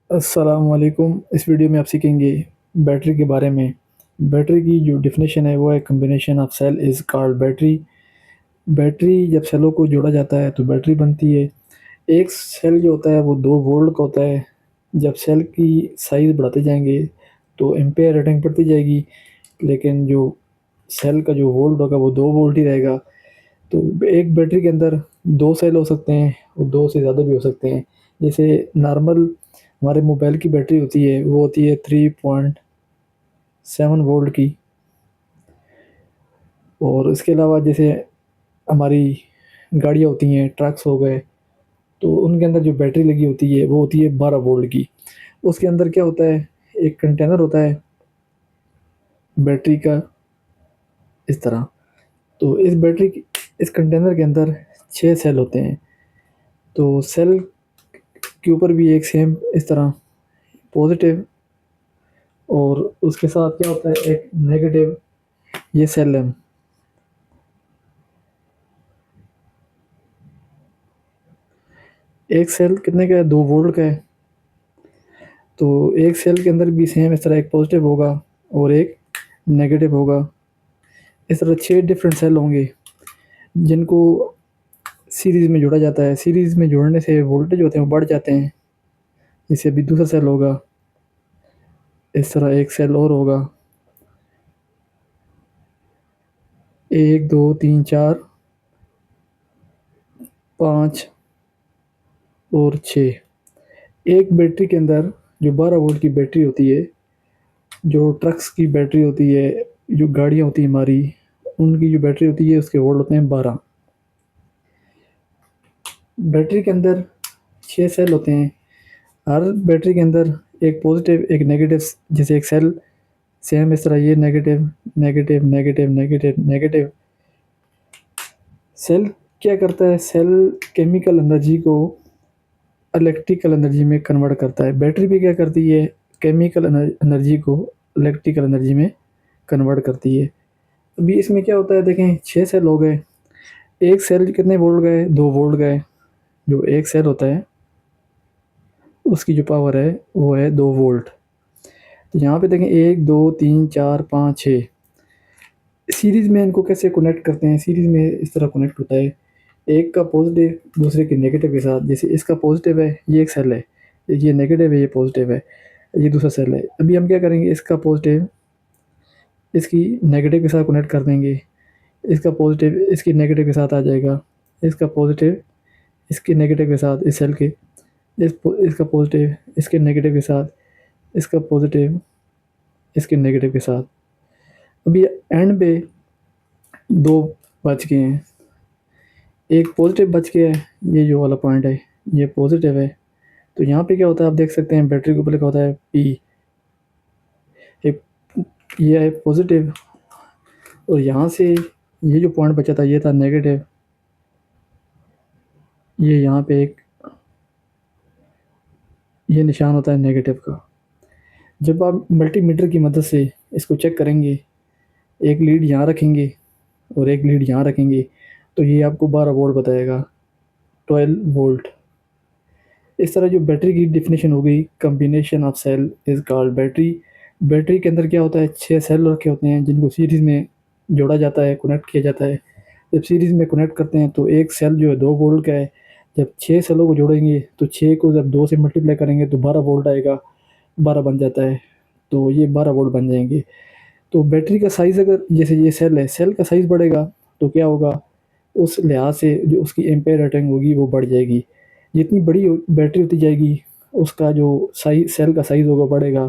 अस्सलामुअलैकुम। इस वीडियो में आप सीखेंगे बैटरी के बारे में। बैटरी की जो डेफिनेशन है वो है combination of cell is called battery. Battery जब सेलों को जोड़ा जाता है तो बैटरी बनती है। एक सेल जो होता है वो 2 वोल्ट का होता है। जब सेल की साइज़ बढ़ाते जाएंगे तो एम्पेयर रेटिंग बढ़ती जाएगी, लेकिन जो सेल का जो वोल्ट होगा वो 2 वोल्ट ही रहेगा। तो एक बैटरी के अंदर 2 सेल हो सकते हैं और 2 से ज़्यादा भी हो सकते हैं। जैसे नॉर्मल हमारे मोबाइल की बैटरी होती है वो होती है 3.7 वोल्ट की। और इसके अलावा जैसे हमारी गाड़ियाँ होती हैं, ट्रक्स हो गए, तो उनके अंदर जो बैटरी लगी होती है वो होती है 12 वोल्ट की। उसके अंदर क्या होता है, एक कंटेनर होता है बैटरी का, इस तरह। तो इस कंटेनर के अंदर 6 सेल होते हैं। तो सेल के ऊपर भी एक सेम इस तरह पॉजिटिव, और उसके साथ क्या होता है एक नेगेटिव, ये सेल है। एक सेल कितने का है, 2 वोल्ट का है। तो एक सेल के अंदर भी सेम इस तरह एक पॉजिटिव होगा और एक नेगेटिव होगा। इस तरह 6 डिफरेंट सेल होंगे जिनको सीरीज़ में जोड़ा जाता है। सीरीज़ में जोड़ने से वोल्टेज होते हैं वो बढ़ जाते हैं। जैसे अभी दूसरा सेल होगा, इस तरह एक सेल और होगा, 1 2 3 4 5 और 6। एक बैटरी के अंदर जो 12 वोल्ट की बैटरी होती है, जो ट्रक्स की बैटरी होती है, जो गाड़ियाँ होती हैं हमारी, उनकी जो बैटरी होती है उसके वोल्ट होते हैं 12। बैटरी के अंदर 6 सेल होते हैं। हर बैटरी के अंदर एक पॉजिटिव एक नेगेटिव, जैसे एक सेल सेम इस तरह, ये negative negative negative negative negative. Cell क्या करता है, सेल केमिकल एनर्जी को इलेक्ट्रिकल एनर्जी में कन्वर्ट करता है। बैटरी भी क्या करती है, केमिकल एनर्जी को इलेक्ट्रिकल एनर्जी में कन्वर्ट करती है। अभी इसमें क्या होता है, देखें 6 सेल हो गए। एक सेल कितने वोल्ट गए, 2 वोल्ट गए। जो एक सेल होता है उसकी जो पावर है वो है 2 वोल्ट। तो यहाँ पे देखें 1 2 3 4 5 6। सीरीज़ में इनको कैसे कनेक्ट करते हैं, सीरीज़ में इस तरह कनेक्ट होता है, एक का पॉजिटिव दूसरे के नेगेटिव के साथ। जैसे इसका पॉजिटिव है, ये एक सेल है, ये नेगेटिव है, ये पॉजिटिव है, ये दूसरा सेल है। अभी हम क्या करेंगे, इसका पॉजिटिव इसकी नेगेटिव के साथ कनेक्ट कर देंगे, इसका पॉजिटिव इसकी नेगेटिव के साथ आ जाएगा, इसका पॉजिटिव इसके नेगेटिव के साथ इस सेल के, इसका पॉजिटिव इसके नेगेटिव के साथ, इसका पॉजिटिव इसके नेगेटिव के साथ। अभी एंड पे 2 बच गए हैं, एक पॉजिटिव बच गया है, ये जो वाला पॉइंट है ये पॉजिटिव है। तो यहाँ पे क्या होता है, आप देख सकते हैं बैटरी के ऊपर लिखा होता है पी, एक ये है पॉजिटिव, और यहाँ से ये जो पॉइंट बचा था ये था नेगेटिव। ये यहाँ पे एक ये निशान होता है नेगेटिव का। जब आप मल्टीमीटर की मदद से इसको चेक करेंगे, एक लीड यहाँ रखेंगे और एक लीड यहाँ रखेंगे, तो ये आपको 12 वोल्ट बताएगा, 12 वोल्ट। इस तरह जो बैटरी की डेफिनेशन हो गई, combination of cell is called battery. Battery के अंदर क्या होता है, 6 सेल रखे होते हैं जिनको सीरीज़ में जोड़ा जाता है, कनेक्ट किया जाता है। जब सीरीज़ में कनेक्ट करते हैं तो एक सेल जो है 2 वोल्ट का है। जब 6 सेलों को जोड़ेंगे तो 6 को जब 2 से मल्टीप्लाई करेंगे तो 12 वोल्ट आएगा, 12 बन जाता है। तो ये 12 वोल्ट बन जाएंगे। तो बैटरी का साइज़, अगर जैसे ये सेल है, सेल का साइज़ बढ़ेगा तो क्या होगा, उस लिहाज से जो उसकी एम्पेयर रेटिंग होगी वो बढ़ जाएगी। जितनी बड़ी बैटरी होती जाएगी उसका जो साइज सेल का साइज़ होगा बढ़ेगा,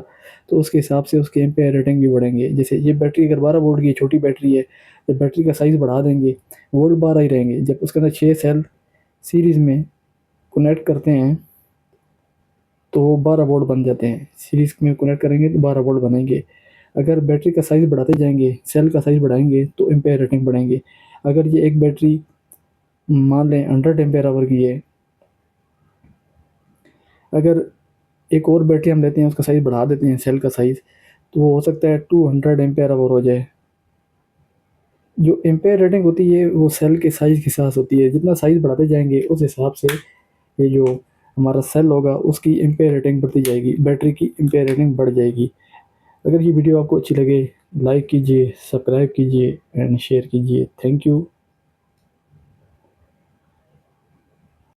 तो उसके हिसाब से उसके एम्पेयर रेटिंग भी बढ़ेंगे। जैसे ये बैटरी अगर 12 वोल्ट की छोटी बैटरी है, जब बैटरी का साइज़ बढ़ा देंगे वोल्ट 12 ही रहेंगे। जब उसके अंदर 6 सेल सीरीज़ में कनेक्ट करते हैं तो 12 वोल्ट बन जाते हैं। सीरीज़ में कनेक्ट करेंगे तो 12 वोल्ट बनेंगे। अगर बैटरी का साइज़ बढ़ाते जाएंगे, सेल का साइज़ बढ़ाएंगे तो एम्पेयर रेटिंग बढ़ेंगे। अगर ये एक बैटरी मान लें 100 एम्पेयर आवर की है, अगर एक और बैटरी हम लेते हैं उसका साइज़ बढ़ा देते हैं सेल का साइज़, तो वो हो सकता है 200 एम्पेयर आवर हो जाए। जो एम्पेयर रेटिंग होती है वो सेल के साइज़ के साथ होती है। जितना साइज़ बढ़ाते जाएंगे उस हिसाब से ये जो हमारा सेल होगा उसकी एम्पेयर रेटिंग बढ़ती जाएगी, बैटरी की एम्पेयर रेटिंग बढ़ जाएगी। अगर ये वीडियो आपको अच्छी लगे लाइक कीजिए, सब्सक्राइब कीजिए एंड शेयर कीजिए। Thank you.